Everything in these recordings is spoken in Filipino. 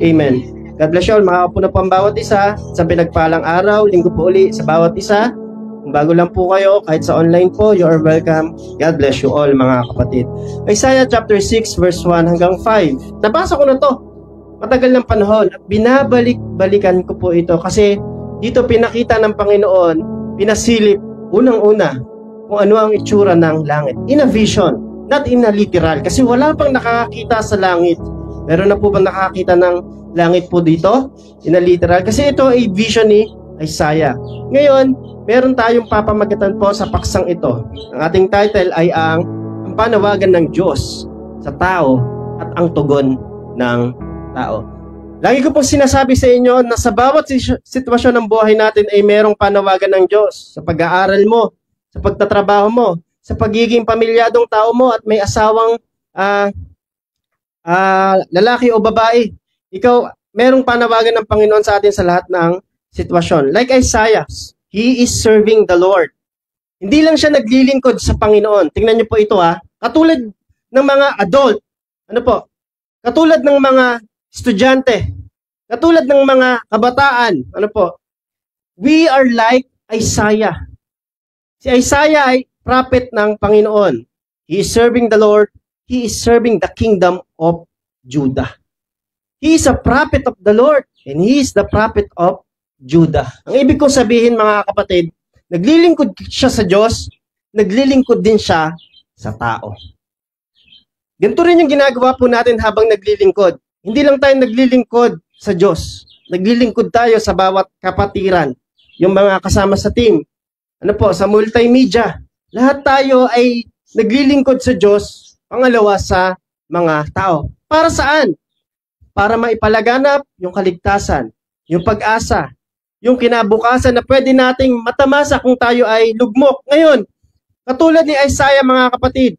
Amen. God bless you all. Makakapo na po ang bawat isa sa pinagpalang araw. Linggo po uli sa bawat isa. Kung bago lang po kayo, kahit sa online po, you are welcome. God bless you all, mga kapatid. Isaiah chapter 6 verse 1 hanggang 5. Nabasa ko na to. Matagal ng panahon. At binabalik-balikan ko po ito kasi dito pinakita ng Panginoon, pinasilip, unang-una, kung ano ang itsura ng langit. In a vision, not in a literal. Kasi wala pang nakakakita sa langit. Meron na po bang nakakita ng langit po dito? In a literal. Kasi ito ay vision ni Isaiah. Ngayon, meron tayong papamagatan po sa paksang ito. Ang ating title ay ang panawagan ng Diyos sa tao at ang tugon ng tao. Lagi ko pong sinasabi sa inyo na sa bawat sitwasyon ng buhay natin ay merong panawagan ng Diyos. Sa pag-aaral mo, sa pagtatrabaho mo, sa pagiging pamilyadong tao mo at may asawang lalaki o babae. Ikaw, merong panawagan ng Panginoon sa atin sa lahat ng sitwasyon. Like Isaiah, he is serving the Lord. Hindi lang siya naglilingkod sa Panginoon. Tingnan niyo po ito Katulad ng mga adult, katulad ng mga estudyante, katulad ng mga kabataan, we are like Isaiah. Si Isaiah ay prophet ng Panginoon. He is serving the Lord. He is serving the kingdom of Judah. He is a prophet of the Lord and he is the prophet of Judah. Ang ibig kong sabihin, mga kapatid, naglilingkod siya sa Diyos, naglilingkod din siya sa tao. Ganito rin yung ginagawa po natin habang naglilingkod. Hindi lang tayo naglilingkod sa Diyos. Naglilingkod tayo sa bawat kapatiran. Yung mga kasama sa team. Sa multimedia. Lahat tayo ay naglilingkod sa Diyos, pangalawa sa mga tao. Para saan? Para maipalaganap yung kaligtasan, yung pag-asa, yung kinabukasan na pwede nating matamasa kung tayo ay lugmok. Ngayon, katulad ni Isaiah, mga kapatid,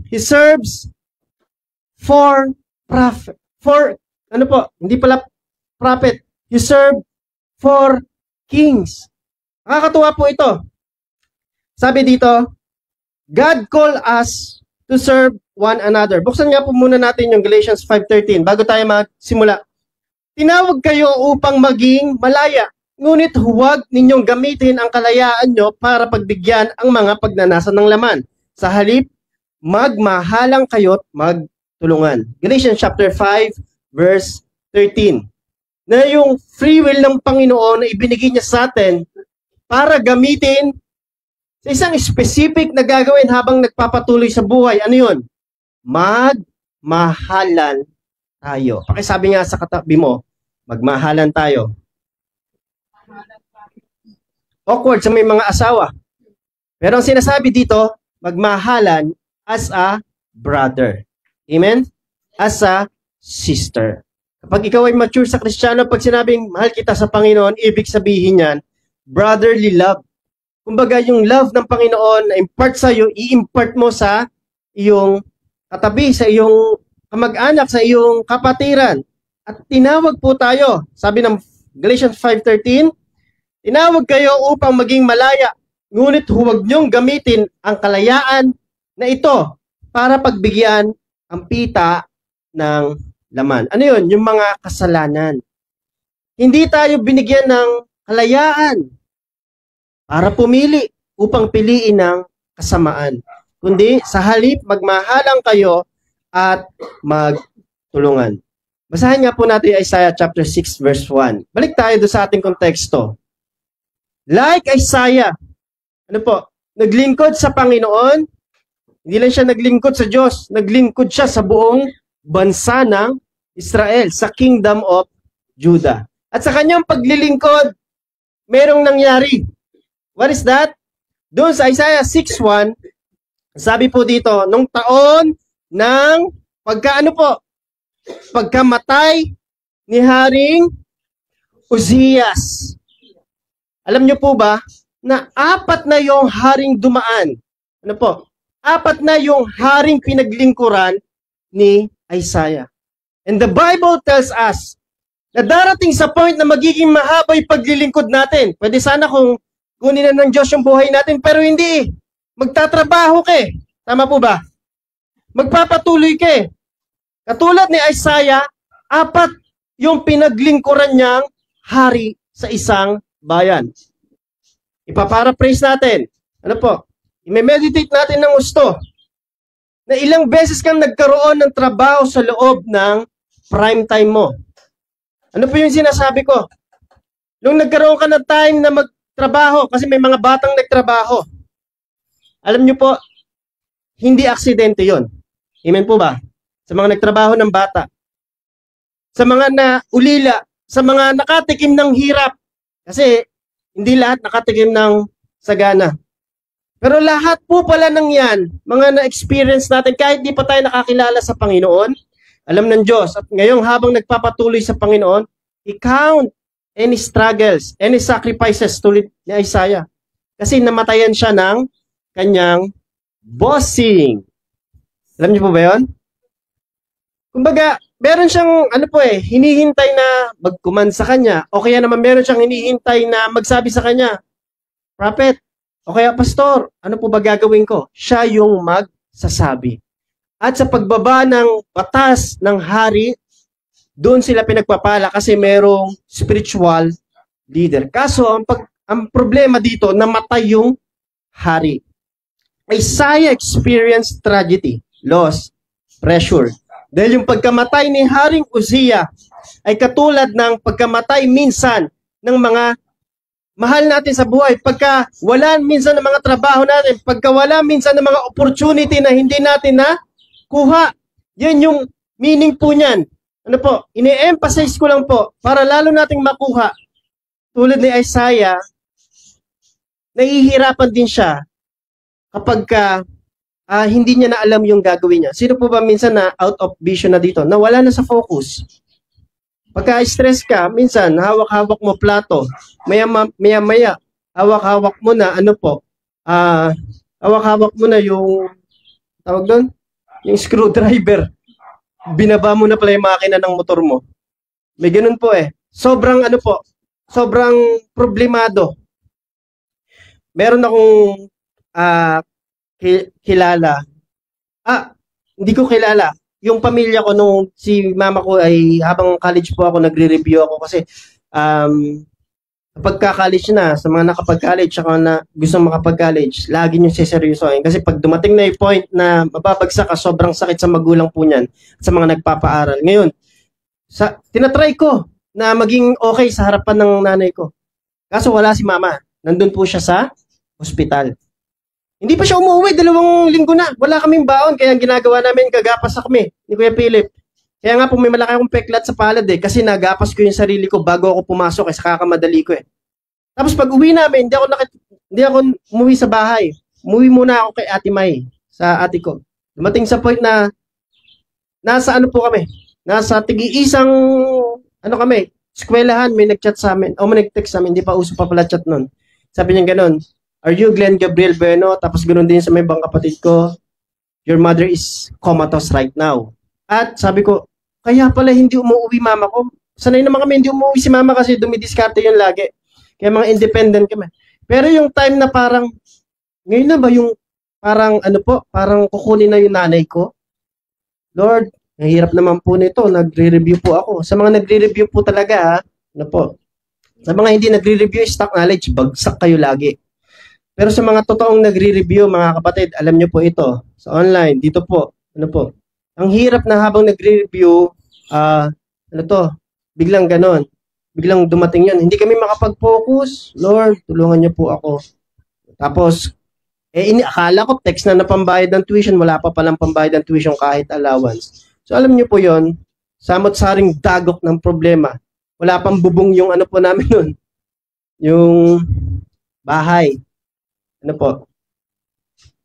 he serves for prophet. Hindi pala prophet. You serve for kings. Nakakatuwa po ito. Sabi dito, God called us to serve one another. Buksan nga po muna natin yung Galatians 5:13 bago tayo magsimula. Tinawag kayo upang maging malaya, ngunit huwag ninyong gamitin ang kalayaan nyo para pagbigyan ang mga pagnanasa ng laman. Sa halip, magmahalang kayo't magtulungan. Galatians chapter 5 verse 13. Na yung free will ng Panginoon na ibinigay niya sa atin para gamitin sa isang specific na gagawin habang nagpapatuloy sa buhay. Ano yun? Magmahalan tayo. Pakisabi nga sa katabi mo, magmahalan tayo. Awkward sa may mga asawa. Pero ang sinasabi dito, magmahalan as a brother. Amen? As a sister. Kapag ikaw ay mature sa Kristiyano, pag sinabing mahal kita sa Panginoon, ibig sabihin yan, brotherly love. Kumbaga yung love ng Panginoon na impart sa iyo, i-impart mo sa iyong katabi, sa iyong kamag-anak, sa iyong kapatiran. At tinawag po tayo, sabi ng Galatians 5:13, tinawag kayo upang maging malaya, ngunit huwag niyong gamitin ang kalayaan na ito para pagbigyan ang pita ng laman. Ano yun? Yung mga kasalanan. Hindi tayo binigyan ng kalayaan para pumili upang piliin ng kasamaan. Kundi sa halip, magmahalang kayo at magtulungan. Basahin nga po natin Isaiah chapter 6 verse 1. Balik tayo doon sa ating konteksto. Like Isaiah, naglingkod sa Panginoon, hindi lang siya naglingkod sa Diyos, naglingkod siya sa buong bansa ng Israel, sa kingdom of Judah. At sa kanyang paglilingkod, merong nangyari. What is that? Doon sa Isaiah 6:1, sabi po dito, nung taon ng pagkamatay ni Haring Uzias. Alam niyo po ba na 4 na yung haring dumaan? 4 na yung haring pinaglingkuran ni Isaiah. And the Bible tells us na darating sa point na magiging mahaba yung paglilingkod natin. Pwede sana kung kunin na ng Diyos yung buhay natin, pero hindi. Magtatrabaho ka eh. Tama po ba? Magpapatuloy ka eh. Katulad ni Isaiah, 4 yung pinaglingkuran niyang hari sa isang bayan. Ipaparaphrase natin. Ano po? I-meditate natin ng gusto na ilang beses kang nagkaroon ng trabaho sa loob ng prime time mo. Ano po yung sinasabi ko? Nung nagkaroon ka ng time na magtrabaho, kasi may mga batang nagtrabaho, alam nyo po, hindi aksidente yon. Amen po ba? Sa mga nagtrabaho ng bata, sa mga naulila, sa mga nakatikim ng hirap, kasi hindi lahat nakatikim ng sagana. Pero lahat po pala ng yan, mga na-experience natin, kahit di pa tayo nakakilala sa Panginoon, alam ng Diyos. At ngayong habang nagpapatuloy sa Panginoon, i-count any struggles, any sacrifices tulad ni Isaiah. Kasi namatayan siya ng kanyang bossing. Alam niyo po ba yun? Kumbaga, meron siyang, hinihintay na magkuman sa kanya. O kaya naman meron siyang hinihintay na magsabi sa kanya, Prophet, o kaya pastor, ano po ba gagawin ko? Siya yung magsasabi. At sa pagbaba ng batas ng hari, doon sila pinagpapala kasi merong spiritual leader. Kaso, ang problema dito, namatay yung hari. Isaiah experienced tragedy, loss, pressure. Dahil yung pagkamatay ni Haring Uzziah ay katulad ng pagkamatay minsan ng mga mahal natin sa buhay. Pagka wala minsan ng mga trabaho natin, pagka wala minsan ng mga opportunity na hindi natin na kuha. Yan yung meaning po niyan. Ano po, ini-emphasize ko lang po para lalo nating makuha. Tulad ni Isaiah, nahihirapan din siya kapag hindi niya na alam yung gagawin niya. Sino po ba minsan na out of vision na dito? Nawala na sa focus. Pagka-stress ka, minsan, hawak-hawak mo plato. Maya-maya, hawak-hawak mo na, hawak-hawak mo na yung, tawag doon? Yung screwdriver. Binaba mo na pala yung makina ng motor mo. May ganun po eh. Sobrang problemado. Meron akong kilala. Hindi ko kilala. Yung pamilya ko nung si mama ko ay habang college po ako nagre-review ako kasi pagka-college na, sa mga nakapag-college saka na gusto makapag-college, lagi nyo siseryosohin. Kasi pag dumating na yung point na mababagsak ka, sobrang sakit sa magulang po niyan at sa mga nagpapaaral. Ngayon, tinatry ko na maging okay sa harapan ng nanay ko. Kaso wala si mama. Nandun po siya sa hospital. Hindi pa siya umuwi, 2 linggo na. Wala kaming baon, kaya ang ginagawa namin, gagapas kami ni Kuya Philip. Kaya nga po may malaki akong peklat sa palad kasi nagapas ko yung sarili ko bago ako pumasok sa kakamadali ko Tapos pag uwi namin, hindi ako umuwi sa bahay. Umuwi muna ako kay Ate May, sa ate ko. Dumating sa point na nasa kami? Nasa tig-iisang eskwelahan, may nag-chat sa amin. May nag-text sa amin, hindi pa uso pa pala chat nun. Sabi niya ganon, "Are you Glenn Gabriel Bueno?" Tapos ganoon din sa may ibang kapatid ko, "Your mother is comatose right now." At sabi ko, kaya pala hindi umuwi mama ko. Sanay naman kami hindi umuwi si mama kasi dumidiskarte yun lagi. Kaya mga independent kami. Pero yung time na parang, ngayon na ba yung parang parang kukunin na yung nanay ko? Lord, nahirap naman po nito. Nagre-review po ako. Sa mga nagre-review po talaga, sa mga hindi nagre-review stock knowledge, bagsak kayo lagi. Pero sa mga totoong nagre-review, mga kapatid, alam nyo po ito, sa online, dito po, ang hirap na habang nagre-review, biglang ganon, biglang dumating yun. Hindi kami makapag-focus. Lord, tulungan nyo po ako. Tapos, akala ko text na pambayad ng tuition, wala pa palang pambayad ng tuition kahit allowance. So alam nyo po yun, samot-saring dagok ng problema. Wala pang bubong yung namin nun, yung bahay.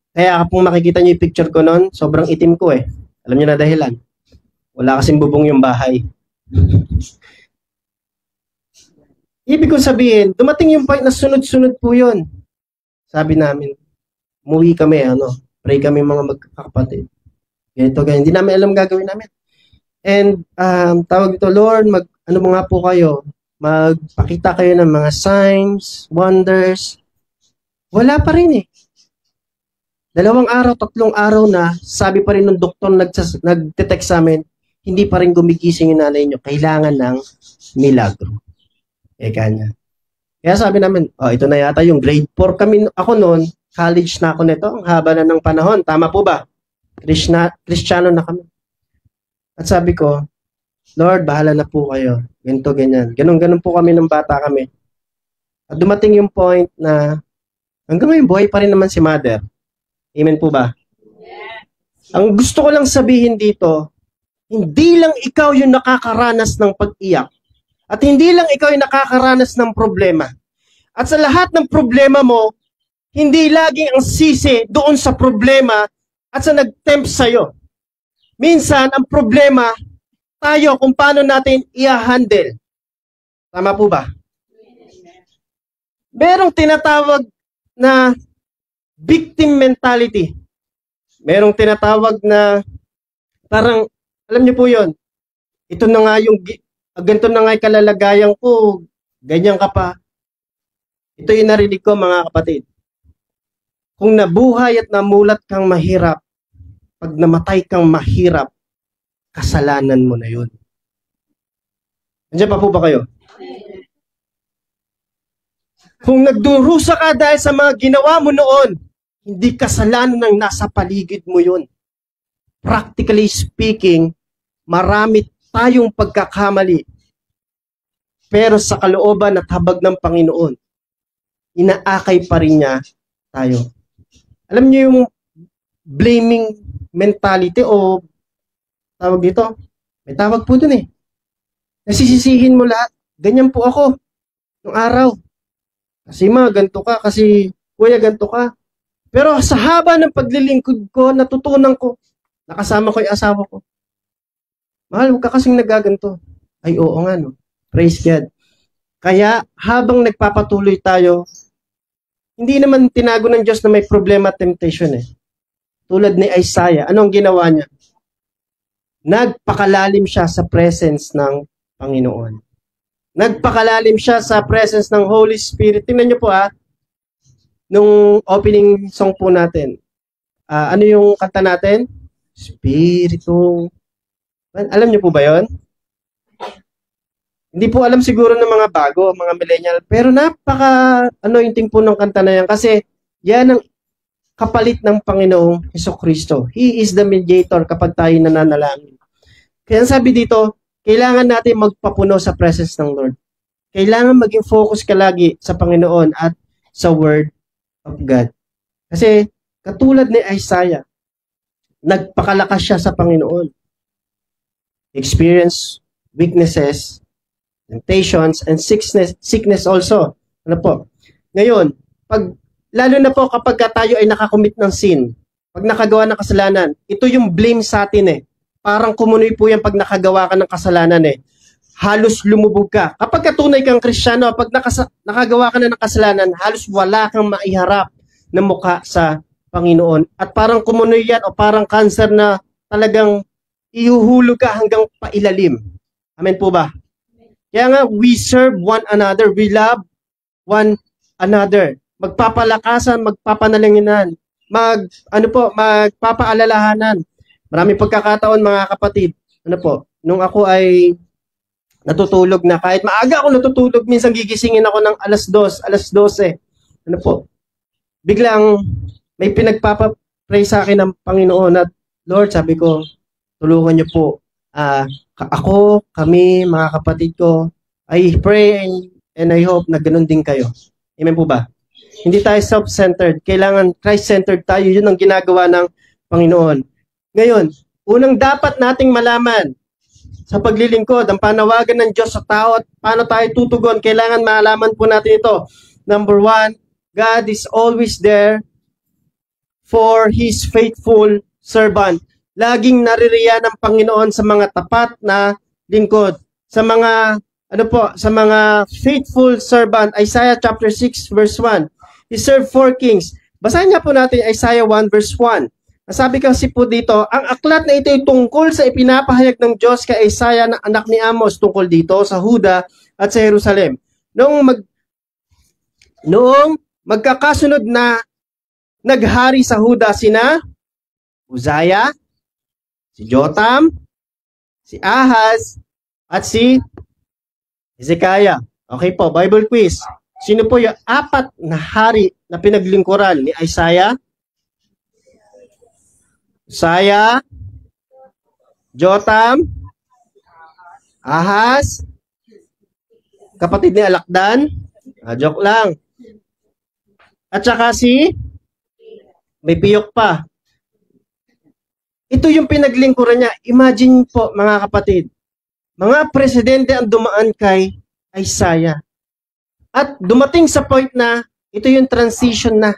Kaya kung makikita nyo yung picture ko noon, sobrang itim ko Alam nyo na dahilan. Wala kasing bubong yung bahay. Ibig ko sabihin, dumating yung point na sunod-sunod po yun. Sabi namin, umuwi kami, pray kami mga magkakapatid. Ganito. Hindi namin alam gagawin namin. And tawag ito, Lord, mga po kayo, magpakita kayo ng mga signs, wonders. Wala pa rin 2 araw, 3 araw na, sabi pa rin ng doktor nagte-text sa amin, hindi pa rin gumigising yung nanay nyo, kailangan ng milagro. Eka niya. Kaya sabi namin, ito na yata yung grade 4 kami, ako noon, college na ako nito, ang haba na ng panahon. Tama po ba? Kristiyano na kami. At sabi ko, Lord, bahala na po kayo. Ganito, ganyan. Ganun po kami ng bata kami. At dumating yung point na hanggang ngayon, buhay pa rin naman si Mother. Amen po ba? Ang gusto ko lang sabihin dito, hindi lang ikaw yung nakakaranas ng pag-iyak. At hindi lang ikaw yung nakakaranas ng problema. At sa lahat ng problema mo, hindi laging ang sisi doon sa problema at sa nag-tempt sa'yo. Minsan, ang problema, tayo kung paano natin i-handle. Tama po ba? Merong tinatawag na victim mentality. Merong tinatawag na parang, alam niyo po yon, ito na nga yung, ganito na nga yung kalalagayan ko, ganyan ka pa. Ito yung narinig ko mga kapatid. Kung nabuhay at namulat kang mahirap, pag namatay kang mahirap, kasalanan mo na yun. Nandiyan pa po ba kayo? Kung nagdurusa ka dahil sa mga ginawa mo noon, hindi kasalanan ng nasa paligid mo yun. Practically speaking, marami tayong pagkakamali. Pero sa kalooban at habag ng Panginoon, inaakay pa rin niya tayo. Alam niyo yung blaming mentality o tawag dito? May tawag po dun eh. Nasisisihin mo lahat. Ganyan po ako nung araw. Kasi ganito ka. Kasi kuya, ganito ka. Pero sa haba ng paglilingkod ko, natutunan ko. Nakasama ko yung asawa ko. Mahal, huwag ka kasing nagaganto. Ay, oo nga, no? Praise God. Kaya, habang nagpapatuloy tayo, hindi naman tinago ng Diyos na may problema at temptation eh. Tulad ni Isaiah, anong ginawa niya? Nagpakalalim siya sa presence ng Panginoon. Nagpakalalim siya sa presence ng Holy Spirit. Tingnan niyo po nung opening song po natin. Ano yung kanta natin? Spiritu. Alam niyo po ba yon? Hindi po alam siguro ng mga bago, mga millennial. Pero napaka-anointing po ng kanta na yan. Kasi yan ang kapalit ng Panginoong Hesukristo. He is the mediator kapag tayo nananalangin. Kaya sabi dito, kailangan natin magpapuno sa presence ng Lord. Kailangan maging focus ka lagi sa Panginoon at sa Word of God. Kasi katulad ni Isaiah, nagpakalakas siya sa Panginoon. Experience weaknesses, temptations, and sickness also. Ano po? Ngayon, lalo na po kapag tayo ay nakakommit ng sin, pag nakagawa ng kasalanan, ito yung blame sa atin eh. Parang kumunoy po yan pag nakagawa ka ng kasalanan eh. Halos lumubog ka. Kapag katunay kang Kristiyano, pag nakagawa ka na ng kasalanan, halos wala kang maiharap na mukha sa Panginoon. At parang kumunoy yan o parang cancer na talagang ihuhulog ka hanggang pailalim. Amen po ba? Kaya nga, we serve one another. We love one another. Magpapalakasan, magpapanalanginan, magpapaalalahanan. Maraming pagkakataon mga kapatid. Ano po, nung ako ay natutulog na, kahit maaga ako natutulog, minsan gigisingin ako ng alas 12. Ano po, biglang may pinagpapapray sa akin ng Panginoon at Lord, sabi ko, tulungan niyo po. Ako, kami, mga kapatid ko, I pray and I hope na ganun din kayo. Amen po ba? Hindi tayo self-centered. Kailangan Christ-centered tayo. Yun ang ginagawa ng Panginoon. Ngayon, unang dapat nating malaman sa paglilingkod, ang panawagan ng Diyos sa tao at paano tayo tutugon, kailangan malaman po natin ito. Number 1, God is always there for His faithful servant. Laging naririyan ng Panginoon sa mga tapat na lingkod. Sa mga, sa mga faithful servant. Isaiah chapter 6 verse 1. He served 4 kings. Basahin nga po natin Isaiah 1 verse 1. Nasabi kasi po dito, ang aklat na ito ay tungkol sa ipinapahayag ng Diyos kay Isaiah na anak ni Amos tungkol dito sa Huda at sa Jerusalem. Noong magkakasunod na naghari sa Huda sina Uzziah, si Jotham, Si Ahaz at si Hezekiah. Okay po, Bible quiz. Sino po yung apat na hari na pinaglingkuran ni Isaiah? Uzziah, Jotham, Ahaz, kapatid ni Alakdan, joke lang. At saka may piyok pa. Ito yung pinaglingkuran niya. Imagine po mga kapatid, mga presidente ang dumaan kay Isaiah. At dumating sa point na ito yung transition na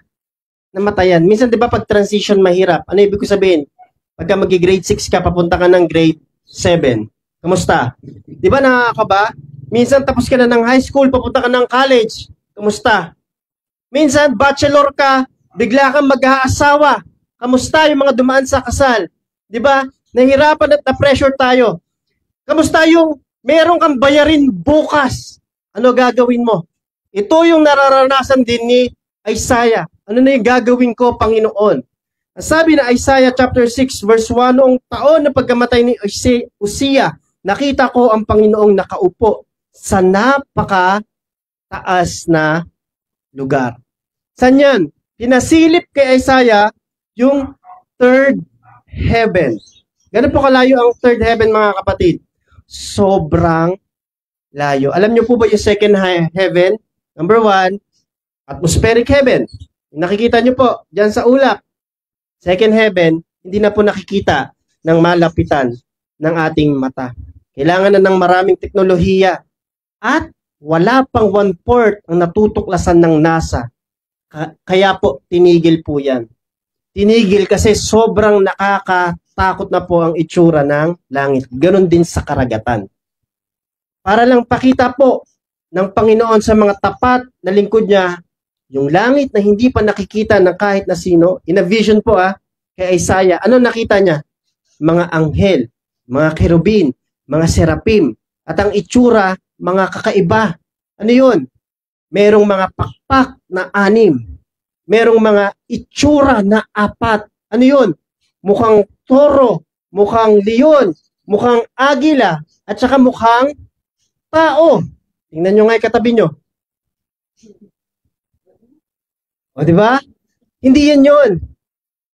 namatayan. Minsan 'di ba pag transition mahirap? Ano ibig ko sabihin? Pagka magi-grade 6 ka, papunta ka ng grade 7. Kamusta? 'Di ba nakakaba? Minsan tapos ka na ng high school, papunta ka ng college. Kamusta? Minsan bachelor ka, bigla kang mag-aasawa. Kamusta yung mga dumaan sa kasal? 'Di ba? Nahirapan at na-pressure tayo. Kamusta yung meron kang bayarin bukas? Ano gagawin mo? Ito yung nararanasan din ni Isaiah. Ano na yung gagawin ko, Panginoon? Sabi na Isaiah chapter 6 verse 1, noong taon na pagkamatay ni Uzziah, nakita ko ang Panginoong nakaupo sa napaka-taas na lugar. Saan yan? Pinasilip kay Isaiah yung third heaven. Ganun po kalayo ang third heaven, mga kapatid. Sobrang layo. Alam niyo po ba yung second heaven? Number 1, atmospheric heaven. Nakikita niyo po diyan sa ulap. Second heaven, hindi na po nakikita ng malapitan ng ating mata. Kailangan na ng maraming teknolohiya. At wala pang 1/4 ang natutuklasan ng NASA. Kaya po, tinigil po yan. Tinigil kasi sobrang nakakatakot na po ang itsura ng langit. Ganon din sa karagatan. Para lang pakita po ng Panginoon sa mga tapat na lingkod niya, yung langit na hindi pa nakikita ng kahit na sino, in a vision po kay Isaiah, ano nakita niya? Mga anghel, mga kerubin, mga serapim, at ang itsura, mga kakaiba. Ano yun? Merong mga pakpak na 6. Merong mga itsura na 4. Ano yun? Mukhang toro, mukhang leon, mukhang agila, at saka mukhang tao. Tingnan nyo nga yung katabi nyo. O, di ba? Hindi yan yun.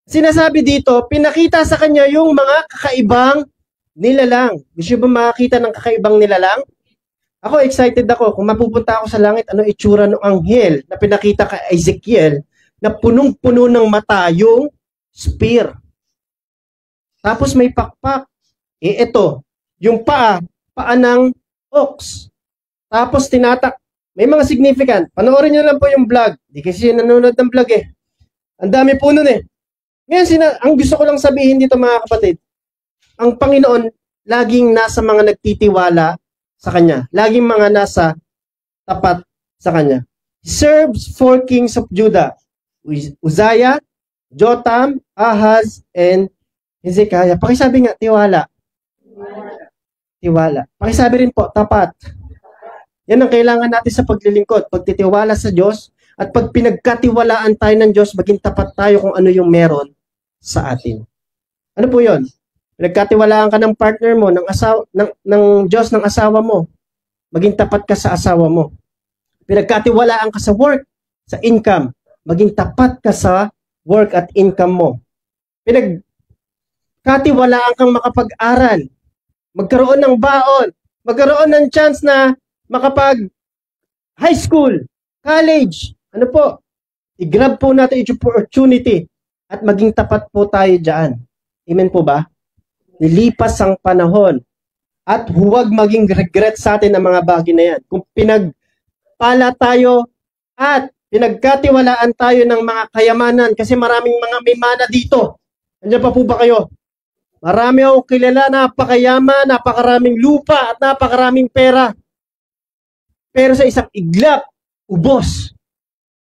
Sinasabi dito, pinakita sa kanya yung mga kakaibang nilalang. Gusto ba makakita ng kakaibang nilalang? Ako, excited ako. Kung mapupunta ako sa langit, ano itsura ng anghel na pinakita kay Ezekiel na punong-puno ng mata yung spear. Tapos may pakpak. Ito, yung paa ng ox. Tapos tinatak. May mga significant. Panoorin nyo lang po yung vlog. Di kasi nanonood ng vlog eh. Ang dami po nun eh. Ngayon, ang gusto ko lang sabihin dito mga kapatid, ang Panginoon laging nasa mga nagtitiwala sa Kanya. Laging mga nasa tapat sa Kanya. He serves 4 kings of Judah. Uzziah, Jotham, Ahaz, and Hezekiah. Pakisabi nga, tiwala. Tiwala. Pakisabi rin po, tapat. Yan ang kailangan natin sa paglilingkod. Pagtitiwala sa Diyos at pag pinagkatiwalaan tayo ng Diyos, maging tapat tayo kung ano yung meron sa atin. Ano po yun? Pinagkatiwalaan ka ng partner mo, ng Diyos, ng asawa mo. Maging tapat ka sa asawa mo. Pinagkatiwalaan ka sa work, sa income. Maging tapat ka sa work at income mo. Pinagkatiwalaan kang makapag-aral. Magkaroon ng baon. Magkaroon ng chance na makapag high school, college, ano po, i-grab po natin yung opportunity at maging tapat po tayo dyan. Amen po ba? Nilipas ang panahon at huwag maging regret sa atin ang mga bagay na yan. Kung pinagpala tayo at pinagkatiwalaan tayo ng mga kayamanan kasi maraming mga may mana dito. Nandiyan pa po ba kayo? Marami ako kilala, napakayaman, napakaraming lupa at napakaraming pera. Pero sa isang iglap, ubos.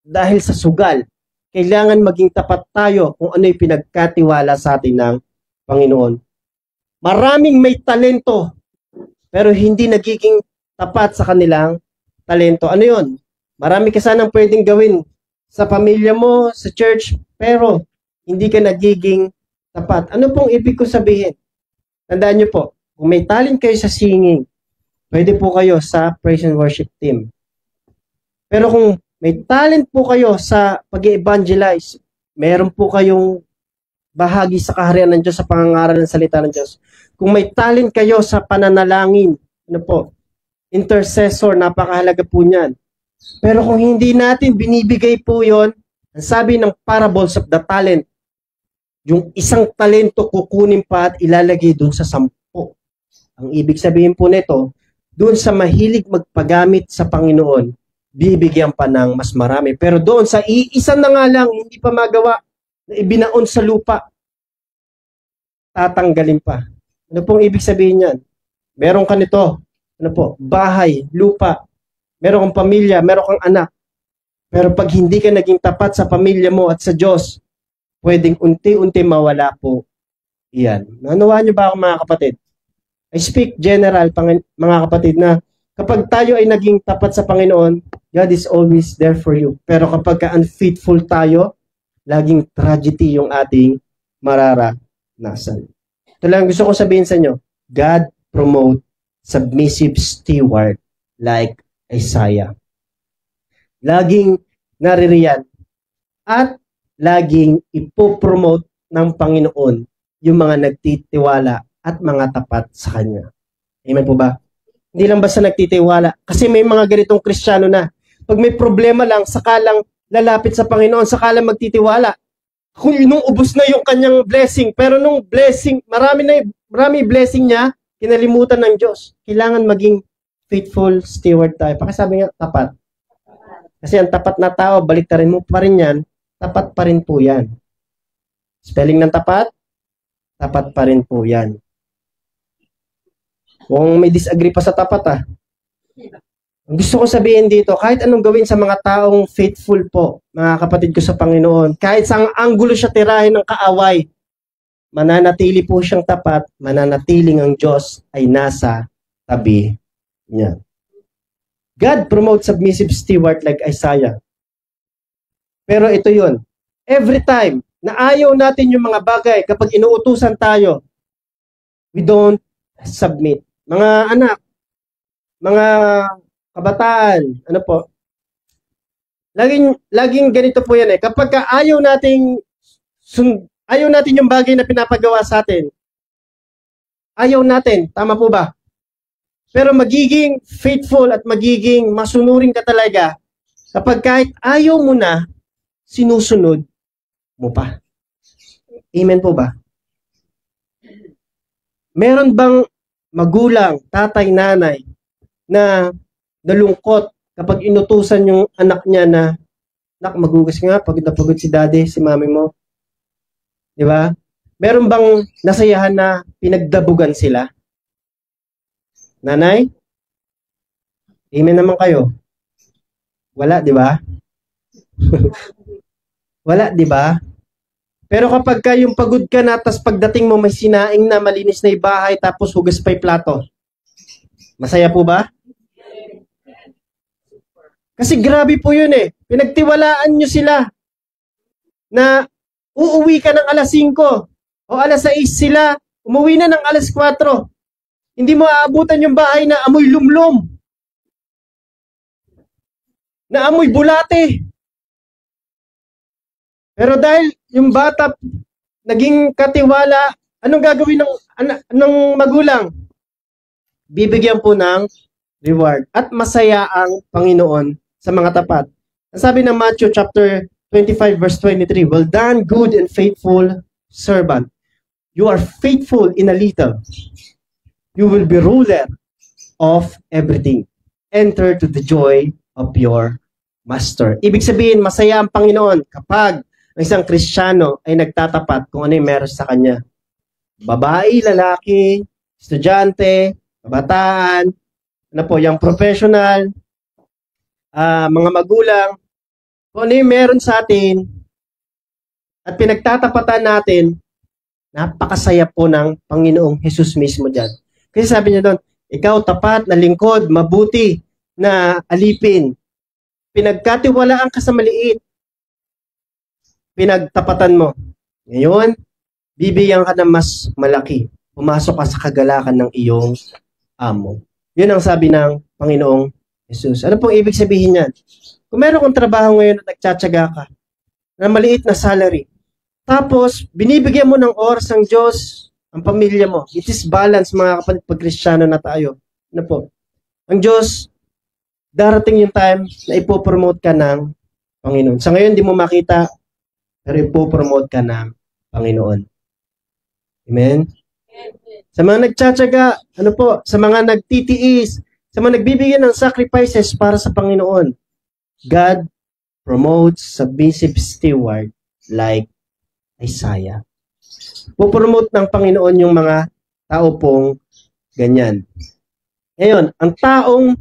Dahil sa sugal, kailangan maging tapat tayo kung ano yung pinagkatiwala sa atin ng Panginoon. Maraming may talento, pero hindi nagiging tapat sa kanilang talento. Ano yun? Marami ka sanang pwedeng gawin sa pamilya mo, sa church, pero hindi ka nagiging tapat. Ano pong ibig ko sabihin? Tandaan niyo po, Kung may talent kayo sa singing, pwede po kayo sa praise and worship team. Pero kung may talent po kayo sa pag-evangelize, meron po kayong bahagi sa kaharian ng Diyos, sa pangangaral ng salita ng Diyos. Kung may talent kayo sa pananalangin, intercessor, napakahalaga po niyan. Pero kung hindi natin binibigay po yon, ang sabi ng parables of the talent, yung isang talento kukunin pa at ilalagay dun sa 10. Ang ibig sabihin po nito, dun sa mahilig magpagamit sa Panginoon, bibigyan pa ng mas marami. Pero doon sa iisa na nga lang, hindi pa magawa, na ibinaon sa lupa, tatanggalin pa. Ano pong ibig sabihin yan? Meron ka nito, bahay, lupa, meron kang pamilya, meron kang anak. Pero pag hindi ka naging tapat sa pamilya mo at sa Diyos, pwedeng unti-unti mawala po iyan. Nanawaan niyo ba ako, mga kapatid? I speak general, mga kapatid, na kapag tayo ay naging tapat sa Panginoon, God is always there for you. Pero kapag unfaithful tayo, laging tragedy yung ating mararanasan. Ito lang gusto ko sabihin sa inyo, God promote submissive steward like Isaiah. Laging naririyan at laging ipopromote ng Panginoon yung mga nagtitiwala at mga tapat sa Kanya. Amen po ba? Hindi lang basta nagtitiwala. Kasi may mga ganitong Kristiyano na pag may problema lang, sakalang lalapit sa Panginoon, sakalang magtitiwala. Kung nung ubos na yung kanyang blessing, pero nung blessing, marami blessing niya, kinalimutan ng Diyos. Kailangan maging faithful steward tayo. Pakisabi nga, tapat. Kasi ang tapat na tao, baliktarin mo pa rin yan, tapat pa rin po yan. Spelling ng tapat, tapat pa rin po yan. Kung may disagree pa sa tapat, gusto ko sabihin dito, kahit anong gawin sa mga taong faithful po, mga kapatid ko sa Panginoon, kahit sa anggulo siya tirahin ng kaaway, mananatili po siyang tapat, mananatiling ang Diyos ay nasa tabi niya. God promotes submissive steward like Isaiah. Pero ito yun, every time na ayaw natin yung mga bagay, kapag inuutusan tayo, we don't submit. Mga anak, mga kabataan, laging ganito po yan Kapag ayaw natin yung bagay na pinapagawa sa atin, ayaw natin, tama po ba? Pero magiging faithful at magiging masunurin ka talaga kapag kahit ayaw mo na, sinusunod mo pa. Amen po ba? Meron bang magulang, tatay, nanay na nalungkot kapag inutusan yung anak niya na, "Nak, magugas nga, pagod na pagod si daddy, si mami mo." Di ba? Meron bang nasayahan na pinagdabugan sila? Nanay? Amen naman kayo. Wala, di ba? Wala, di ba? Pero kapag yung pagod ka na, tapos pagdating mo may sinaing na, malinis na yung bahay, tapos hugas pa yung plato, masaya po ba? Kasi grabe po yun Pinagtiwalaan nyo sila na uuwi ka ng alas 5 o alas 6 sila, umuwi na ng alas 4. Hindi mo aabutan yung bahay na amoy lumlom, na amoy bulate. Pero dahil yung bata naging katiwala, anong gagawin ng magulang? Bibigyan po ng reward. At masaya ang Panginoon sa mga tapat. Ang sabi ng Matthew chapter 25 verse 23, "Well done, good and faithful servant. You are faithful in a little. You will be ruler of everything. Enter to the joy of your master." Ibig sabihin, masaya ang Panginoon kapag ang isang Kristiyano ay nagtatapat kung ano yung meron sa kanya. Babae, lalaki, estudyante, kabataan, young professional, mga magulang, kung ano yung meron sa atin at pinagtatapatan natin, napakasaya po ng Panginoong Jesus mismo dyan. Kasi sabi niya doon, ikaw tapat na lingkod, mabuti na alipin. Pinagkatiwalaan ka sa maliit, pinagtapatan mo. Ngayon, bibigyan ka ng mas malaki. pumasok ka sa kagalakan ng iyong amo. Yun ang sabi ng Panginoong Jesus. Ano pong ibig sabihin niyan? Kung meron kang trabaho ngayon at nagtsatsaga ka, na maliit na salary, tapos binibigyan mo ng oras ng Diyos ang pamilya mo. It is balance, mga kapatid, pag Kristiyano na tayo. Ano po? Ang Diyos, darating yung time na ipopromote ka ng Panginoon. Sa ngayon, di mo makita, pero ipopromote ka ng Panginoon. Amen? Sa mga nagtsatsaga, ano po, sa mga nagtitiis, sa mga nagbibigay ng sacrifices para sa Panginoon, God promotes submissive steward like Isaiah. Pupromote ng Panginoon yung mga tao pong ganyan. Ngayon, ang taong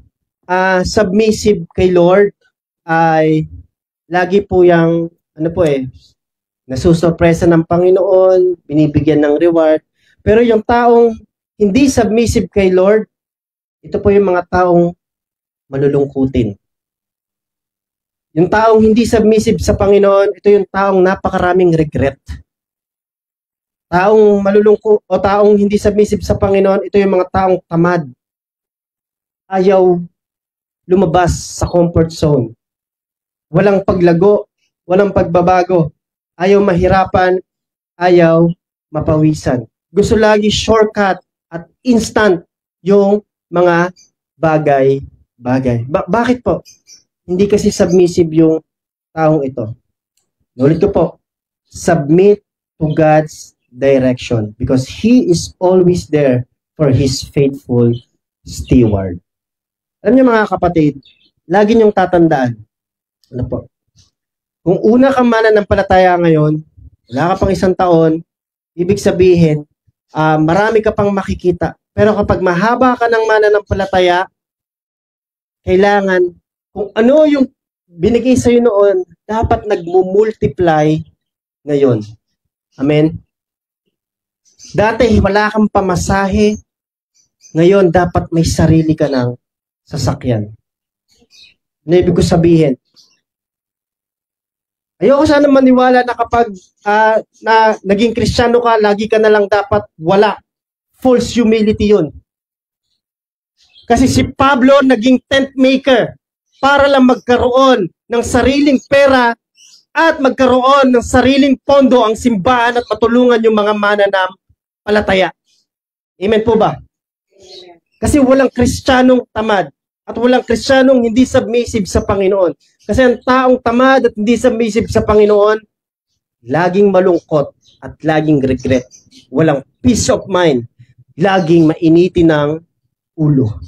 submissive kay Lord ay lagi po yung, nasusurpresa ng Panginoon, binibigyan ng reward. Pero yung taong hindi submissive kay Lord, ito po yung mga taong malulungkutin. Yung taong hindi submissive sa Panginoon, ito yung taong napakaraming regret. Taong malulungkot o taong hindi submissive sa Panginoon, ito yung mga taong tamad. Ayaw lumabas sa comfort zone. Walang paglago, walang pagbabago. Ayaw mahirapan, ayaw mapawisan. Gusto lagi shortcut at instant yung mga bagay-bagay. Bakit po? Hindi kasi submissive yung taong ito. Ulit ko po, submit to God's direction because He is always there for His faithful steward. Alam niyo mga kapatid, lagi niyong tatandaan. Ano po? Kung una kang mananampalataya ngayon, wala ka pang 1 taon, ibig sabihin, marami ka pang makikita. Pero kapag mahaba ka ng mananampalataya, kailangan, kung ano yung binigay sa'yo noon, dapat nagmumultiply ngayon. Amen? Dati, wala kang pamasahe. Ngayon, dapat may sarili ka ng sasakyan. Ano ibig ko sabihin? Ayoko sana maniwala na kapag na naging Kristiyano ka, lagi ka na lang dapat wala. False humility yun. Kasi si Pablo naging tent maker para lang magkaroon ng sariling pera at magkaroon ng sariling pondo ang simbahan at matulungan yung mga mananampalataya. Amen po ba? Kasi walang Kristiyanong tamad at walang Kristiyanong hindi submissive sa Panginoon. Kasi ang taong tamad at hindi submissive sa Panginoon, laging malungkot at laging regret. Walang peace of mind. Laging mainitin ng ulo.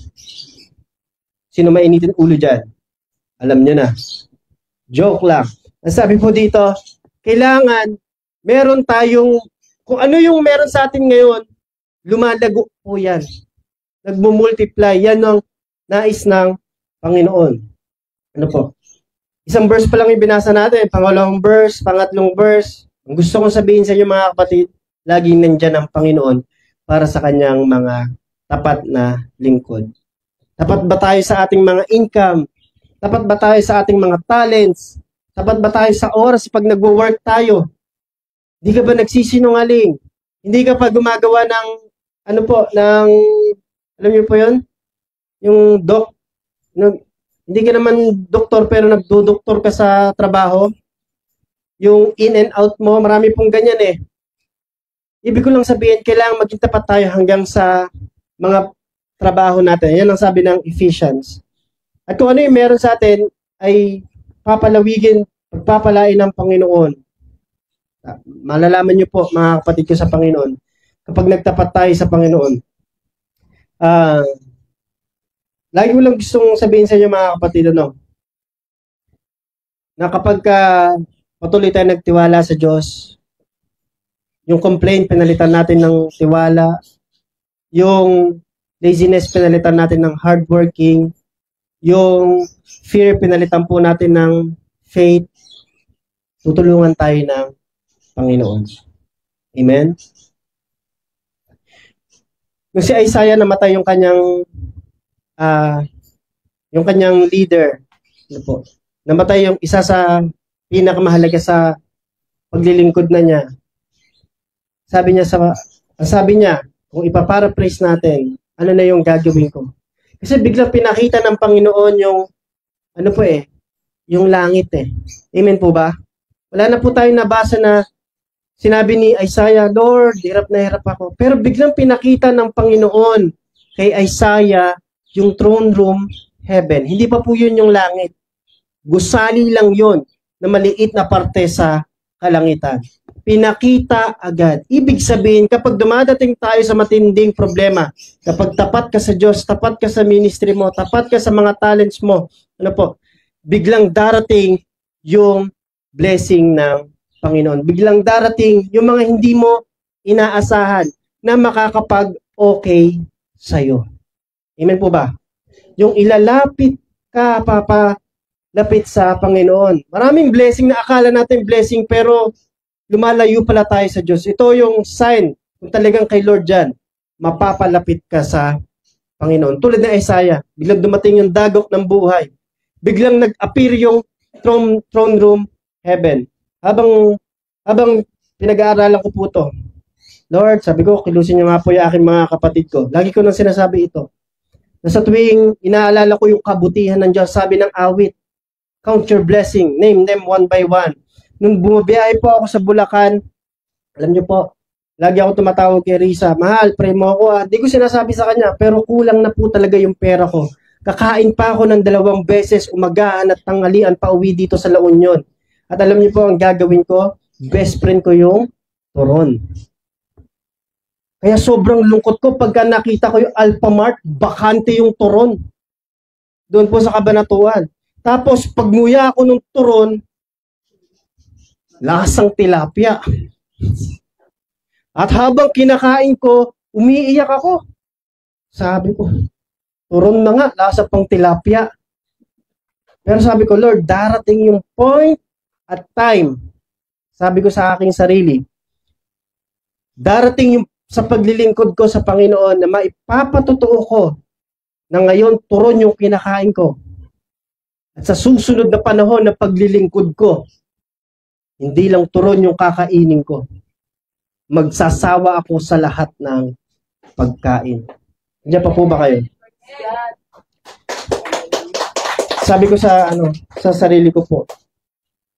Sino mainitin ulo dyan? Alam nyo na. Joke lang. Ang sabi po dito, kailangan meron tayong, kung ano yung meron sa atin ngayon, lumalago po yan. Nagmumultiply. Yan ang nais ng Panginoon. Ano po? Isang verse pa lang yung binasa natin. Pangalawang verse, pangatlong verse. Ang gusto kong sabihin sa inyo mga kapatid, laging nandyan ang Panginoon para sa kanyang mga tapat na lingkod. Tapat ba tayo sa ating mga income? Tapat ba tayo sa ating mga talents? Tapat ba tayo sa oras pag nagwo-work tayo? Hindi ka ba nagsisinungaling? Hindi ka pa gumagawa ng, alam niyo po yun? Yung hindi ka naman doktor pero nagdodoktor ka sa trabaho. Yung in and out mo, marami pong ganyan eh. Ibig ko lang sabihin, kailangan maging tapat tayo hanggang sa mga trabaho natin. Yan ang sabi ng Ephesians. At kung ano yung meron sa atin, ay pagpapalain ng Panginoon. Malalaman niyo po, mga kapatid ko sa Panginoon, kapag nagtapat tayo sa Panginoon. Lagi ko lang gustong sabihin sa inyo, mga kapatid, na kapag patuloy tayo nagtiwala sa Diyos, yung complaint, pinalitan natin ng tiwala. Yung laziness, pinalitan natin ng hardworking. Yung fear, pinalitan po natin ng faith. Tutulungan tayo ng Panginoon. Amen? Nung si Isaiah namatay yung kanyang leader, namatay yung isa sa pinakamahalaga sa paglilingkod na niya. Sabi niya, kung ipaparaphrase natin, ano na yung gagawin ko? Kasi biglang pinakita ng Panginoon yung, yung langit eh. Amen po ba? Wala na po tayong nabasa na sinabi ni Isaiah, Lord, hirap na hirap ako. Pero biglang pinakita ng Panginoon kay Isaiah yung throne room heaven. Hindi pa po yun yung langit. Gusali lang yun na maliit na parte sa kalangitan. Pinakita agad. Ibig sabihin, kapag dumadating tayo sa matinding problema, kapag tapat ka sa Diyos, tapat ka sa ministry mo, tapat ka sa mga talents mo, biglang darating yung blessing ng Panginoon. Biglang darating yung mga hindi mo inaasahan na makakapag-okay sa'yo. Amen po ba? Yung ilalapit ka, papalapit sa Panginoon. Maraming blessing na akala natin blessing pero lumalayo pala tayo sa Diyos. Ito yung sign kung talagang kay Lord dyan, mapapalapit ka sa Panginoon. Tulad ng Isaiah, biglang dumating yung dagok ng buhay. Biglang nag-appear yung throne room heaven. Habang pinag-aaralan ko po ito, Lord, sabi ko, kilusin niyo nga po yung aking mga kapatid ko. Lagi ko nang sinasabi ito. Na sa tuwing inaalala ko yung kabutihan ng Diyos, sabi ng awit, count your blessing, name them one by one. Nung bumabiyahe po ako sa Bulacan, alam niyo po, lagi ako tumatawag kay Risa, mahal, pray mo ako. Di ko sinasabi sa kanya, pero kulang na po talaga yung pera ko. Kakain pa ako ng 2 beses, umagaan at tanghalian pa uwi dito sa La Union. At alam niyo po, ang gagawin ko, best friend ko yung turon. Kaya sobrang lungkot ko pagka nakita ko yung Alphamart, bakante yung turon. Doon po sa Cabanatuan. Tapos, pagmuya ako ng turon, lasang tilapia. At habang kinakain ko, umiiyak ako. Sabi ko, turon na nga, lasa pang tilapia. Pero sabi ko, Lord, darating yung point at time. Sabi ko sa aking sarili, darating yung sa paglilingkod ko sa Panginoon na maipapatotoo ko na ngayon turon yung kinakain ko. At sa susunod na panahon na paglilingkod ko, hindi lang turon yung kakainin ko. Magsasawa ako sa lahat ng pagkain. Diyan pa po ba kayo? Sabi ko sa sarili ko po,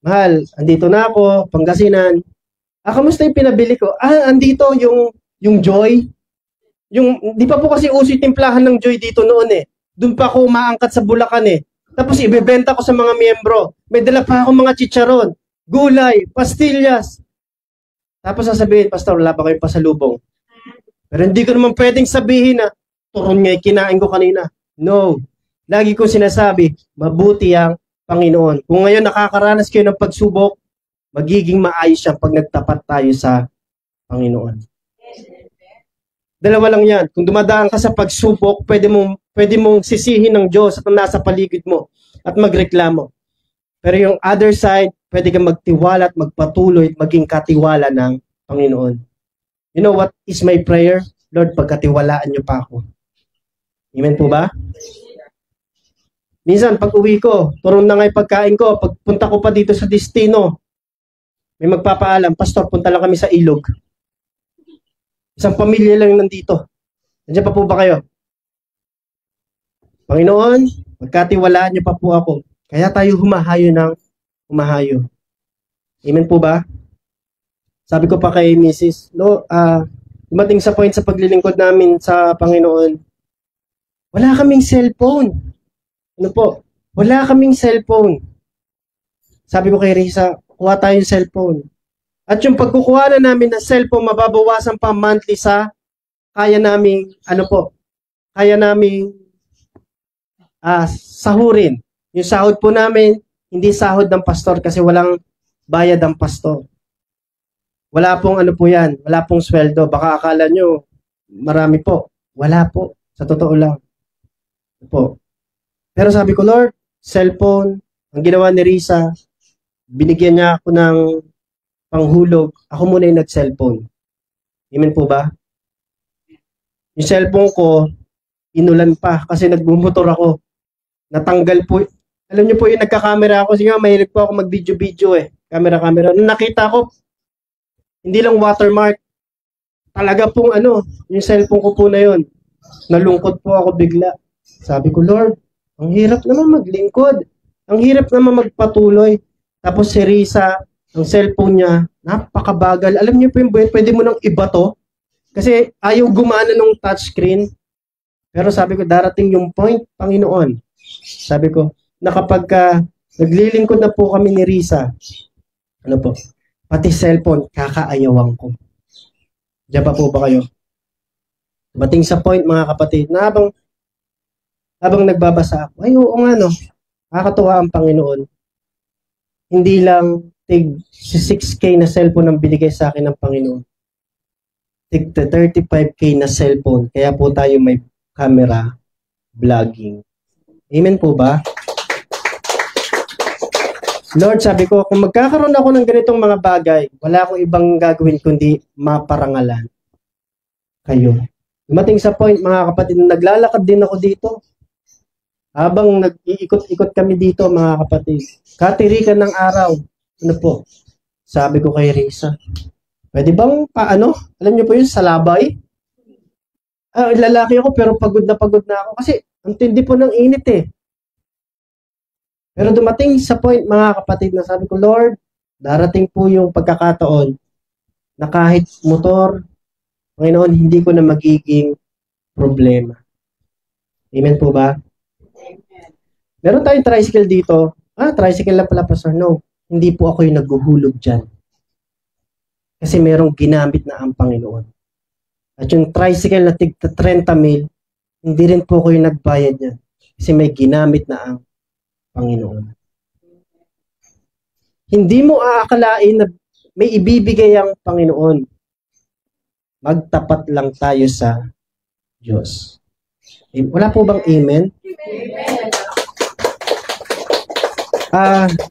mahal, andito na ako, Pangasinan. Kamusta yung pinabili ko? Andito yung Joy. Di pa po kasi uso yung timplahan ng Joy dito noon eh. Doon pa ako umaangkat sa Bulacan eh. Tapos ibebenta ko sa mga miyembro. May dala pa ako mga chicharon, gulay, pastillas. Tapos sasabihin, Pastor, wala pa kayong pasalubong. Pero hindi ko naman pwedeng sabihin na turon nga kinain ko kanina. No. Lagi ko sinasabi, mabuti ang Panginoon. Kung ngayon nakakaranas kayo ng pagsubok, magiging maayos siya pag nagtapat tayo sa Panginoon. Dalawa lang yan. Kung dumadaan ka sa pagsubok, pwede mong sisihin ng Diyos at ang nasa paligid mo at magreklamo. Pero yung other side, pwede kang magtiwala at magpatuloy at maging katiwala ng Panginoon. You know what is my prayer? Lord, pagkatiwalaan niyo pa ako. Amen po ba? Minsan, pag uwi ko, turon na nga yung pagkain ko, pagpunta ko pa dito sa destino, may magpapaalam, Pastor, punta lang kami sa ilog. Isang pamilya lang nandito. Nandiyan pa po ba kayo? Panginoon, magkatiwalaan niyo pa po ako. Kaya tayo humahayo ng humahayo. Amen po ba? Sabi ko pa kay Mrs. Dumating sa point sa paglilingkod namin sa Panginoon, wala kaming cellphone. Ano po? Wala kaming cellphone. Sabi ko kay Risa, kuha tayong cellphone. At yung pagkukuha na namin ng cellphone, mababawasan pa monthly sa kaya naming, sahurin. Yung sahod po namin, hindi sahod ng pastor kasi walang bayad ang pastor. Wala pong yan, wala pong sweldo. Baka akala nyo, marami po. Wala po, sa totoo lang. Po. Pero sabi ko, Lord, cellphone, ang ginawa ni Risa, binigyan niya ako ng panghulog, ako muna yung nag-cellphone. Amen po ba? Yung cellphone ko, inulan pa kasi nagbumotor ako. Natanggal po. Alam niyo po yung nagka-camera ako. Sige nga, mahilig po ako mag-video-video eh. Camera. Nung nakita ko, hindi lang watermark, talaga pong yung cellphone ko po na yun. Nalungkot po ako bigla. Sabi ko, Lord, ang hirap naman maglingkod. Ang hirap naman magpatuloy. Tapos si Risa, ang cellphone niya, napakabagal. Alam niyo po yung pwede mo nang iba to. Kasi ayaw gumana ng touchscreen. Pero sabi ko, darating yung point, Panginoon. Sabi ko, na kapag naglilingkod na po kami ni Risa, pati cellphone, kakaayawan ko. Diyan pa po ba kayo? Bating sa point, mga kapatid, na habang nagbabasa ako, ay oo nga nakakatuwa ang Panginoon. Hindi lang tig 6K na cellphone ang binigay sa akin ng Panginoon. Tig 35K na cellphone. Kaya po tayo may camera, vlogging. Amen po ba? Lord, sabi ko, kung magkakaroon ako ng ganitong mga bagay, wala akong ibang gagawin kundi maparangalan kayo. Dumating sa point, mga kapatid, naglalakad din ako dito. Habang nag-iikot-ikot kami dito, mga kapatid, katirikan ng araw. Sabi ko kay Risa, pwede bang alam niyo po yun, salabay? Lalaki ako pero pagod na ako kasi ang tindi po ng init eh. Pero dumating sa point, mga kapatid, na sabi ko, Lord, darating po yung pagkakataon na kahit motor, Panginoon, hindi ko na magiging problema. Amen po ba? Amen. Meron tayong tricycle dito. Tricycle lang pala, Pastor. No, hindi po ako yung naghuhulog dyan. Kasi merong ginamit na ang Panginoon. At yung tricycle na tigta 30,000, hindi rin po ako yung nagbayad yan. Kasi may ginamit na ang Panginoon. Hindi mo aakalain na may ibibigay ang Panginoon. Magtapat lang tayo sa Diyos. Wala po bang amen?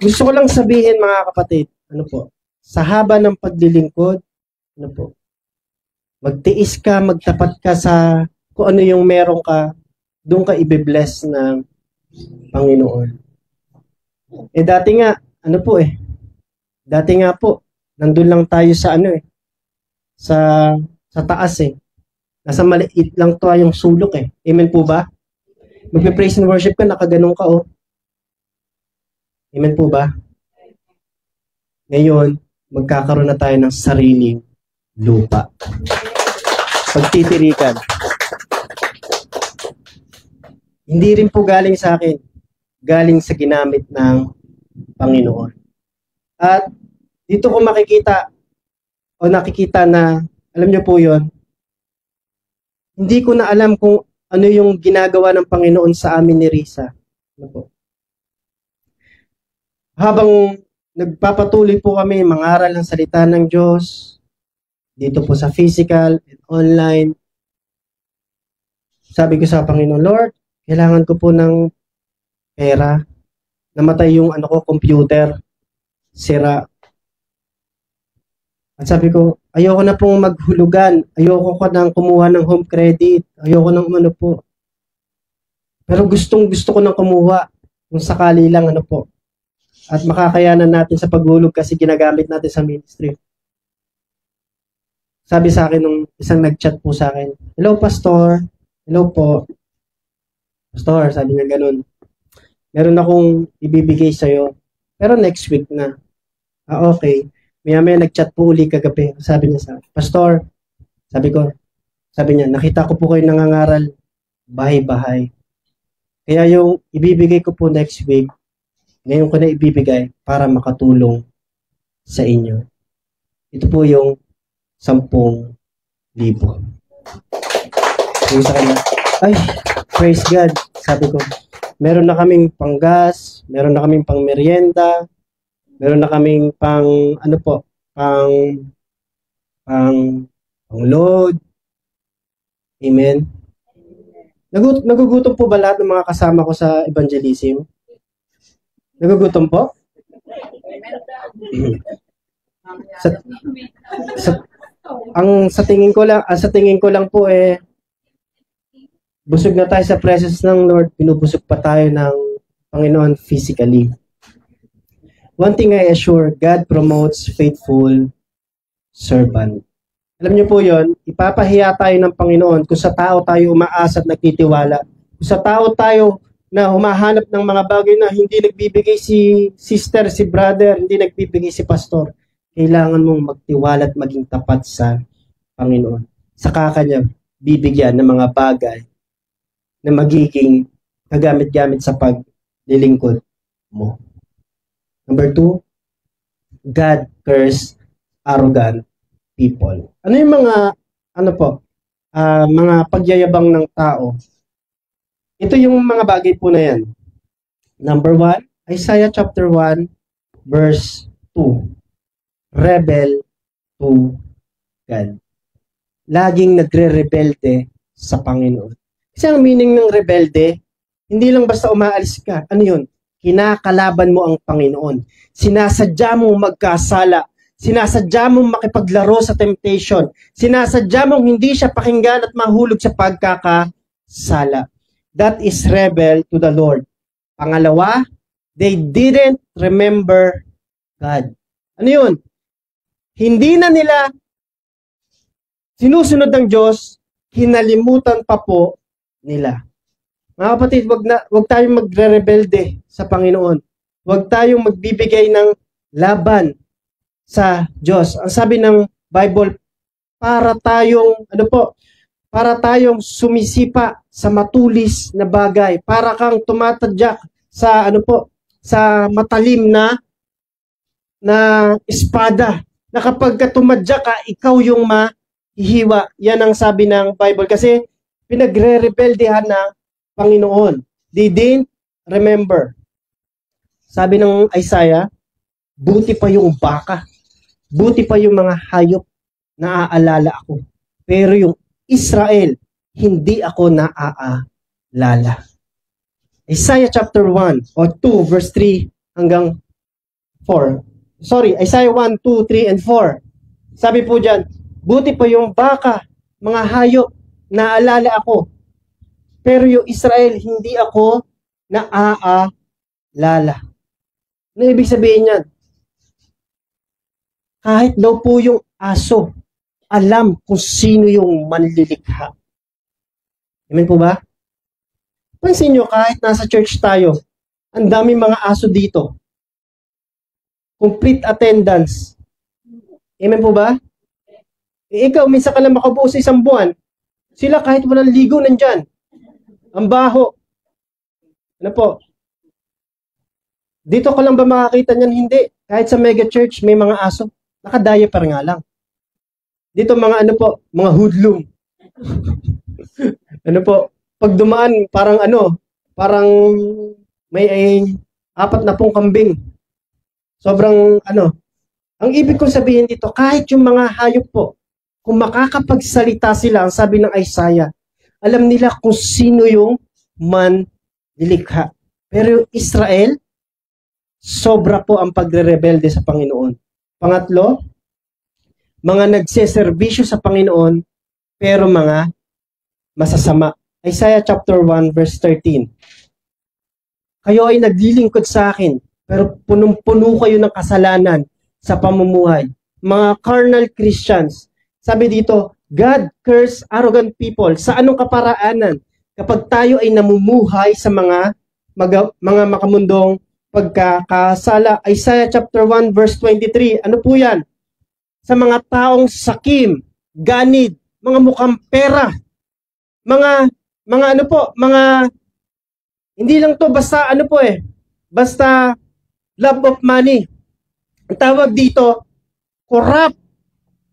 Gusto ko lang sabihin, mga kapatid, sa haba ng paglilingkod, magtiis ka, magtapat ka sa kung ano yung meron ka, doon ka i-bless ng Panginoon. Dati nga, dati nga po, nandun lang tayo sa sa taas eh. Nasa maliit lang to yung sulok eh. Amen po ba? Magpe-praise and worship ka, nakaganong ka oh. Amen po ba? Ngayon, magkakaroon na tayo ng sariling lupa. Pagtitirikan. Hindi rin po galing sa akin. Galing sa ginamit ng Panginoon. At dito ko nakikita na, alam niyo po yon, hindi ko na alam kung ano yung ginagawa ng Panginoon sa amin ni Risa. Habang nagpapatuloy po kami mangaral ng salita ng Diyos, dito po sa physical and online, sabi ko sa Panginoon, Lord, kailangan ko po ng pera. Namatay yung computer, sira. At sabi ko, ayoko na pong maghulugan. Ayoko ko nang kumuha ng home credit. Ayoko nang po. Pero gusto ko nang kumuha. Kung sakali lang po. At makakayanan natin sa paghulog kasi ginagamit natin sa ministry. Sabi sa akin nung isang nag-chat po sa akin, hello, Pastor. Hello po. Pastor, sabi niya ganun. Meron akong ibibigay sa'yo. Pero next week na. Okay. Maya nag-chat po uli kagabi. Sabi niya sa akin, Pastor, sabi niya, nakita ko po kayo nangangaral bahay-bahay. Kaya yung ibibigay ko po next week, ngayon ko na ibibigay para makatulong sa inyo. Ito po yung 10,000. Yung sa kanya, ay, praise God. Sabi ko, meron na kaming panggas, meron na kaming pang merienda, meron na kaming pang load. Amen. Nagugutom po ba lahat ng mga kasama ko sa evangelism? Nagugutom po? Sa tingin ko lang po busog na tayo sa presence ng Lord, pinubusog pa tayo ng Panginoon physically. One thing I assure, God promotes faithful servant. Alam niyo po yon, ipapahiya tayo ng Panginoon kung sa tao tayo umaasa at nagtitiwala. Kung sa tao tayo na humahanap ng mga bagay na hindi nagbibigay si sister, si brother, hindi nagbibigay si pastor, kailangan mong magtiwala at maging tapat sa Panginoon. Saka kanya bibigyan ng mga bagay na magiging kagamit-gamit sa paglilingkod mo. Number 2, God curse arrogant people. Ano yung mga mga pagyayabang ng tao? Ito yung mga bagay po na yan. Number 1, Isaiah chapter 1 verse 2. Rebel to God. Laging nagre-rebelde sa Panginoon. Kasi ang meaning ng rebelde, hindi lang basta umaalis ka. Ano yun? Kinakalaban mo ang Panginoon. Sinasadya mong magkasala. Sinasadya mong makipaglaro sa temptation. Sinasadya mong hindi siya pakinggan at mahulog sa pagkakasala. That is rebel to the Lord. Pangalawa, they didn't remember God. Ano yun? Hindi na nila sinusunod ng Diyos, kinalimutan pa po nila. Mga kapatid, wag tayong magre-rebelde sa Panginoon. Wag tayong magbibigay ng laban sa Diyos. Ang sabi ng Bible, para tayong sumisipa sa matulis na bagay, para kang tumatadyak sa sa matalim na espada, na kapag tumadyak ka, ikaw yung mahihiwa. Yan ang sabi ng Bible kasi pinagre-rebeldehan ng Panginoon. They didn't remember. Sabi ng Isaiah, buti pa yung baka, buti pa yung mga hayop na aalala ako. Pero yung Israel, hindi ako naaalala. Isaiah chapter 1 o 2 verse 3 hanggang 4. Sorry, Isaiah 1, 2, 3, and 4. Sabi po dyan, buti pa yung baka, mga hayop, naaalala ako. Pero yung Israel, hindi ako naaalala. Ano ibig sabihin yan? Kahit daw po yung aso, alam kung sino yung manlilikha. Amen po ba? Pansin nyo, kahit nasa church tayo, ang daming mga aso dito. Complete attendance. Amen po ba? Ikaw, minsan ka lang makabuo sa isang buwan. Sila kahit walang ligo nandyan. Ang baho. Ano po? Dito ka lang ba makakita niyan? Hindi. Kahit sa mega church, may mga aso. Naka-diaper nga lang. Dito mga mga hoodlum. Pag dumaan, parang may 40 kambing. Sobrang ang ibig kong sabihin dito, kahit yung mga hayop po, kung makakapagsalita sila, ang sabi ng Isaiah, alam nila kung sino yung manlilikha. Pero yung Israel, sobra po ang pagre-rebelde sa Panginoon. Pangatlo, mga nagseserbisyo sa Panginoon, pero mga masasama. Isaiah chapter 1 verse 13. Kayo ay naglilingkod sa akin, pero punong-puno kayo ng kasalanan sa pamumuhay. Mga carnal Christians. Sabi dito, God curse arrogant people. Sa anong kaparaanan? Kapag tayo ay namumuhay sa mga makamundong pagkakasala. Isaiah chapter 1 verse 23. Ano po yan? Sa mga taong sakim, ganid, mga mukhang pera, mga hindi lang to basta basta love of money. Ang tawag dito, corrupt.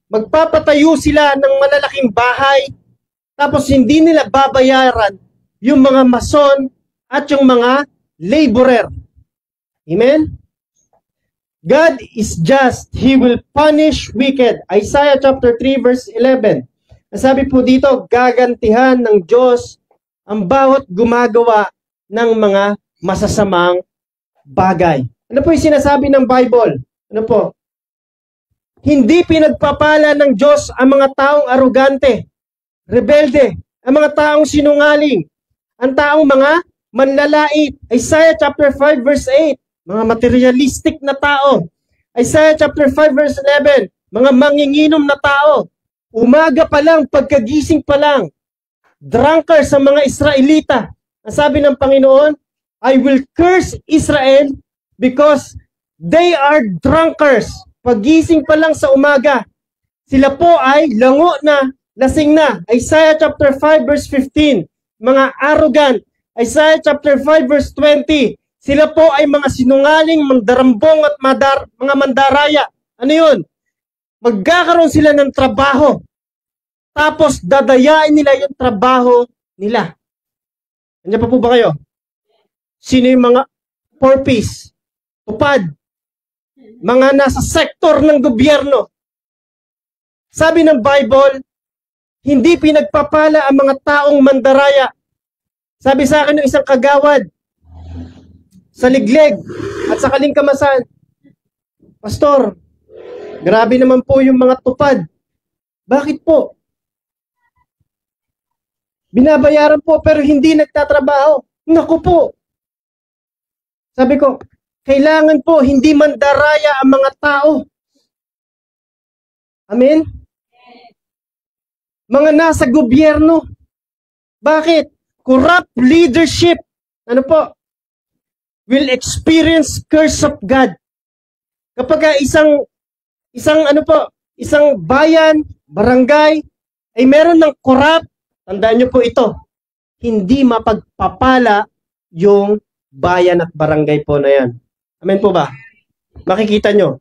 Magpapatayo sila ng malalaking bahay, tapos hindi nila babayaran yung mga mason at yung mga laborer. Amen? God is just. He will punish wicked. Isaiah chapter 3 verse 11. Nasabi po dito, gagantihan ng Diyos ang bawat gumagawa ng mga masasamang bagay. Ano po yung sinasabi ng Bible? Ano po? Hindi pinagpapala ng Diyos ang mga taong arugante, rebelde, ang mga taong sinungaling, ang taong mga manlalait. Isaiah chapter 5 verse 8, mga materialistic na tao. Isaiah chapter 5 verse 11, mga manginginom na tao. Umaga pa lang, pagkagising pa lang, drunkard sa mga Israelita. Ang sabi ng Panginoon, I will curse Israel because they are drunkards. Pagising pa lang sa umaga, sila po ay lango na, lasing na. Isaiah chapter 5 verse 15, mga arrogant. Isaiah chapter 5 verse 20, sila po ay mga sinungaling, mandarambong at mga mandaraya. Ano yun? Magkakaroon sila ng trabaho. Tapos dadayain nila yung trabaho nila. Nandiyan pa po ba kayo? Sino yung mga porpies, tupad, mga nasa sektor ng gobyerno? Sabi ng Bible, hindi pinagpapala ang mga taong mandaraya. Sabi sa akin ng isang kagawad, sa Ligleg at sa Kalingkamasan, Pastor, grabe naman po yung mga tupad. Bakit po? Binabayaran po pero hindi nagtatrabaho. Naku po. Sabi ko, kailangan po hindi mandaraya ang mga tao. Amen? Mga nasa gobyerno. Bakit? Corrupt leadership. Ano po? Will experience curse of God. Kapag isang bayan, barangay, ay meron ng corrupt, tandaan nyo po ito, hindi mapagpapala yung bayan at barangay po na yan. Amen po ba? Makikita nyo,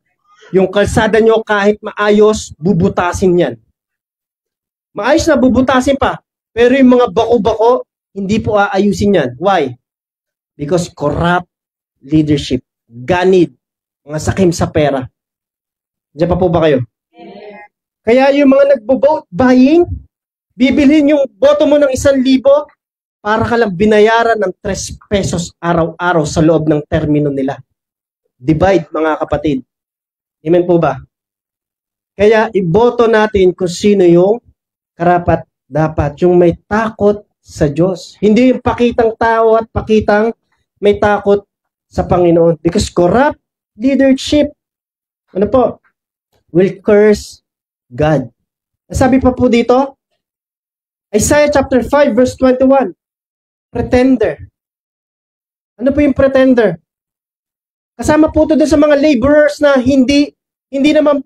yung kalsada nyo kahit maayos, bubutasin yan. Maayos na bubutasin pa, pero yung mga bako-bako, hindi po aayusin yan. Why? Because corrupt leadership, ganid, mga sakim sa pera. Diyan pa po ba kayo? Kaya yung mga nagbo-vote buying, bibilhin yung boto mo ng 1,000 para ka lang binayaran ng 3 pesos araw-araw sa loob ng termino nila. Divide, mga kapatid. Amen po ba? Kaya iboto natin kung sino yung karapat dapat, yung may takot sa Diyos. Hindi yung pakitang tao at pakitang may takot sa Panginoon. Because corrupt leadership, ano po, will curse God. Sabi pa po dito, Isaiah chapter 5 verse 21, pretender. Ano po yung pretender? Kasama po ito sa mga laborers na hindi naman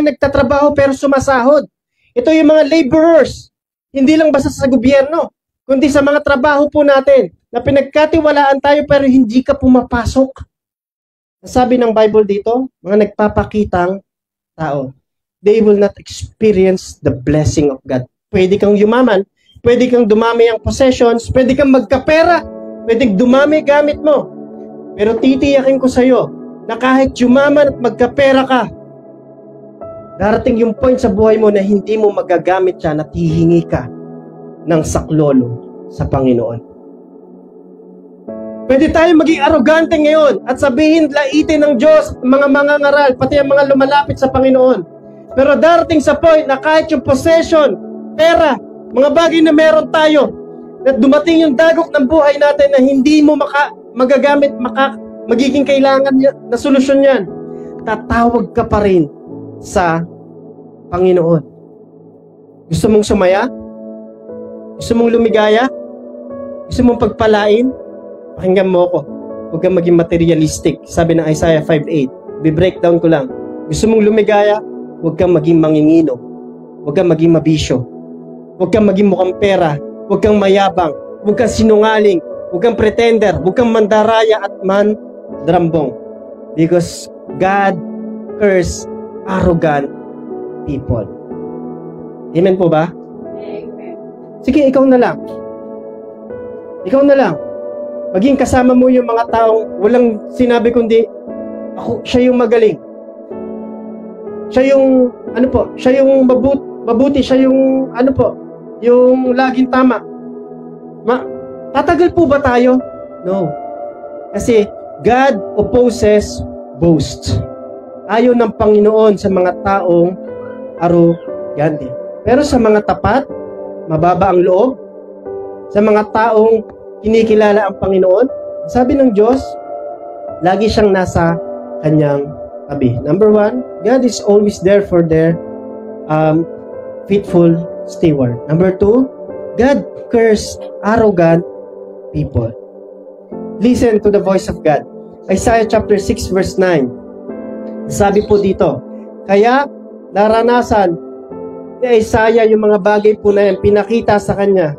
nagtatrabaho pero sumasahod. Ito yung mga laborers. Hindi lang basta sa gobyerno, kundi sa mga trabaho po natin na pinagkatiwalaan tayo pero hindi ka pumapasok. Sabi ng Bible dito, mga nagpapakitang tao, they will not experience the blessing of God. Pwede kang yumaman, pwede kang dumami ang possessions, pwede kang magkapera, pwede dumami gamit mo. Pero titiyakin ko sa'yo na kahit yumaman at magkapera ka, darating yung point sa buhay mo na hindi mo magagamit siya at hihingi ka ng saklolo sa Panginoon. Pwede tayo maging arrogante ngayon at sabihin, laitin ng Diyos, mga mangangaral, pati ang mga lumalapit sa Panginoon. Pero darating sa point na kahit yung possession, pera, mga bagay na meron tayo, at dumating yung dagok ng buhay natin na hindi mo magiging kailangan na solusyon yan, tatawag ka pa rin sa Panginoon. Gusto mong sumaya? Gusto mong lumigaya? Gusto mong pagpalain? Pakinggan mo ako. Huwag kang maging materialistic. Sabi ng Isaiah 5:8. Bi-breakdown ko lang. Gusto mong lumigaya? Huwag kang maging mangingino. Huwag kang maging mabisyo. Huwag kang maging mukhang pera. Huwag kang mayabang. Huwag kang sinungaling. Huwag kang pretender. Huwag kang mandaraya at mandrambong. Because God curse arrogant people. Amen po ba? Amen. Sige, ikaw na lang. Ikaw na lang. Maging kasama mo yung mga taong walang sinabi kundi siya yung magaling. Siya yung siya yung mabuti, siya yung yung laging tama. Tatagal po ba tayo? No. Kasi God opposes boast. Ayaw ng Panginoon sa mga taong arrogante. Pero sa mga tapat, mababa ang loob, sa mga taong kinikilala ang Panginoon, sabi ng Diyos, lagi siyang nasa kanyang tabi. Number 1, God is always there for their faithful steward. Number 2, God cursed arrogant people. Listen to the voice of God. Isaiah chapter 6 verse 9. Sabi po dito, kaya naranasan ni Isaiah yung mga bagay po na yan, pinakita sa kanya.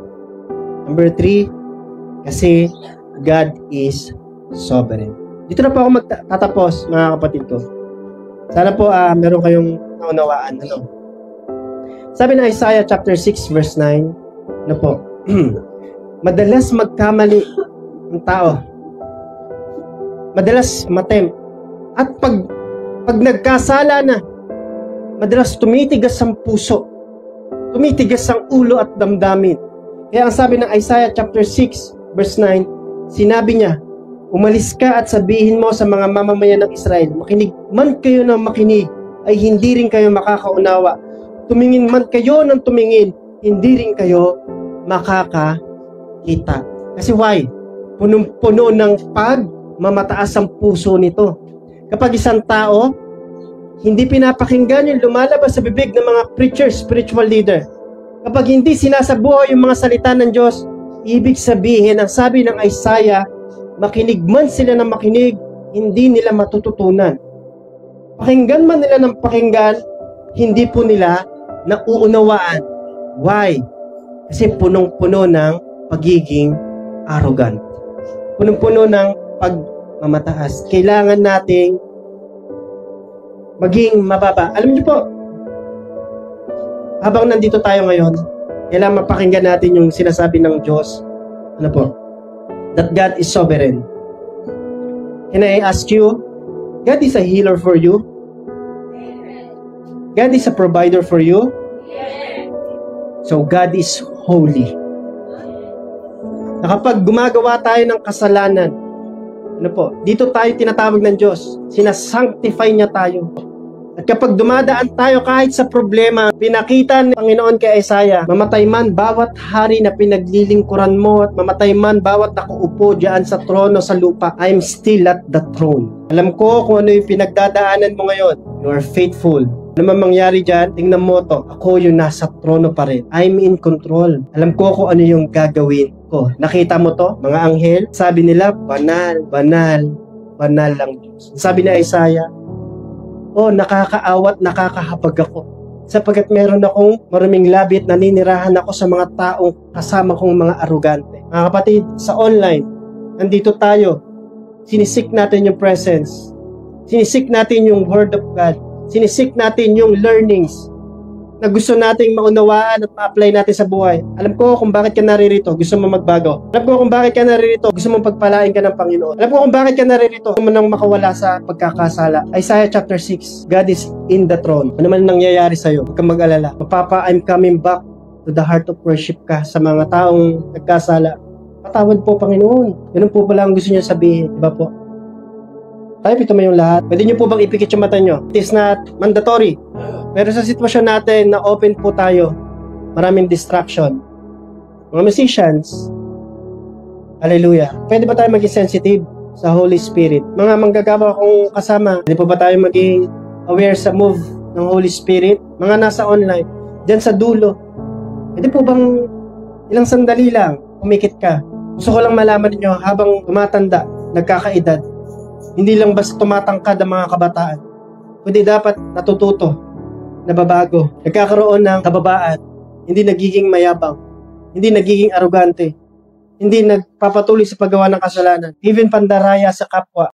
Number 3, kasi God is sovereign. Dito na po ako magtatapos, mga kapatid ko. Sana po meron kayong naunawaan. Sabi ng Isaiah chapter 6 verse 9, na po, madalas magkamali ang tao. Madalas matempt. At pag nagkasala na, madalas tumitigas ang puso. Tumitigas ang ulo at damdamin. Kaya ang sabi ng Isaiah chapter 6 verse 9, sinabi niya, umalis ka at sabihin mo sa mga mamamayan ng Israel, makinig man kayo ng makinig, ay hindi rin kayo makakaunawa. Tumingin man kayo ng tumingin, hindi rin kayo makakakita. Kasi why? Punong-puno ng pagmamataas ang puso nito. Kapag isang tao, hindi pinapakinggan yung lumalabas sa bibig ng mga preacher, spiritual leader. Kapag hindi sinasabuhay yung mga salita ng Diyos, ibig sabihin, ang sabi ng Isaiah, makinig man sila ng makinig, hindi nila matututunan. Pakinggan man nila ng pakinggan, hindi po nila nauunawaan. Why? Kasi punong-puno ng pagiging arrogant. Punong-puno ng pagmamataas. Kailangan nating maging mababa. Alam niyo po, habang nandito tayo ngayon, kailangan mapakinggan natin yung sinasabi ng Diyos. Ano po? That God is sovereign. Can I ask you, God is a healer for you? God is a provider for you? So God is holy. Na kapag gumagawa tayo ng kasalanan, ano po, dito tayo tinatawag ng Diyos, sinasanctify niya tayo. At kapag dumadaan tayo kahit sa problema, pinakita ng Panginoon kay Isaiah, mamatay man bawat hari na pinaglilingkuran mo at mamatay man bawat nakaupo diyan sa trono sa lupa, I'm still at the throne. Alam ko kung ano yung pinagdadaanan mo ngayon. You are faithful. Ano man mangyari dyan, tingnan mo to, ako yung nasa trono pa rin. I'm in control. Alam ko kung ano yung gagawin ko. Nakita mo to, mga anghel? Sabi nila, banal, banal, banal lang Diyos. Sabi ni Isaiah, oh, nakakaawat, nakakahabag ako. Sapagkat meron akong maruming labi at naninirahan ako sa mga taong kasama kong mga arugante. Mga kapatid, sa online, nandito tayo, sinisik natin yung presence. Sinisik natin yung Word of God. Sinisik natin yung learnings na gusto nating maunawaan at ma-apply natin sa buhay. Alam ko kung bakit ka naririto, gusto mo magbago. Alam ko kung bakit ka naririto, gusto mong pagpalain ka ng Panginoon. Alam ko kung bakit ka naririto, gusto mo nang makawala sa pagkakasala. Isaiah chapter 6, God is in the throne. Ano man nangyayari sa'yo, huwag kang mag-alala. Mapapa, I'm coming back to the heart of worship ka sa mga taong nagkasala. Patawad po, Panginoon. Ganun po pala ang gusto niyo sabihin. Diba po? Tayo, ito mo yung lahat. Pwede nyo po bang ipikit yung mata nyo? It is not mandatory. Pero sa sitwasyon natin na open po tayo, maraming distraction. Mga musicians, hallelujah. Pwede ba tayo maging sensitive sa Holy Spirit? Mga manggagawa kong kasama, pwede po ba tayo maging aware sa move ng Holy Spirit? Mga nasa online, dyan sa dulo, pwede po bang ilang sandali lang, umikit ka? Gusto ko lang malaman ninyo habang tumatanda, nagkakaedad, hindi lang basta tumatangkad ang mga kabataan, kundi dapat natututo, nababago, nagkakaroon ng kababaan, hindi nagiging mayabang, hindi nagiging arugante, hindi nagpapatuloy sa paggawa ng kasalanan, even pandaraya sa kapwa.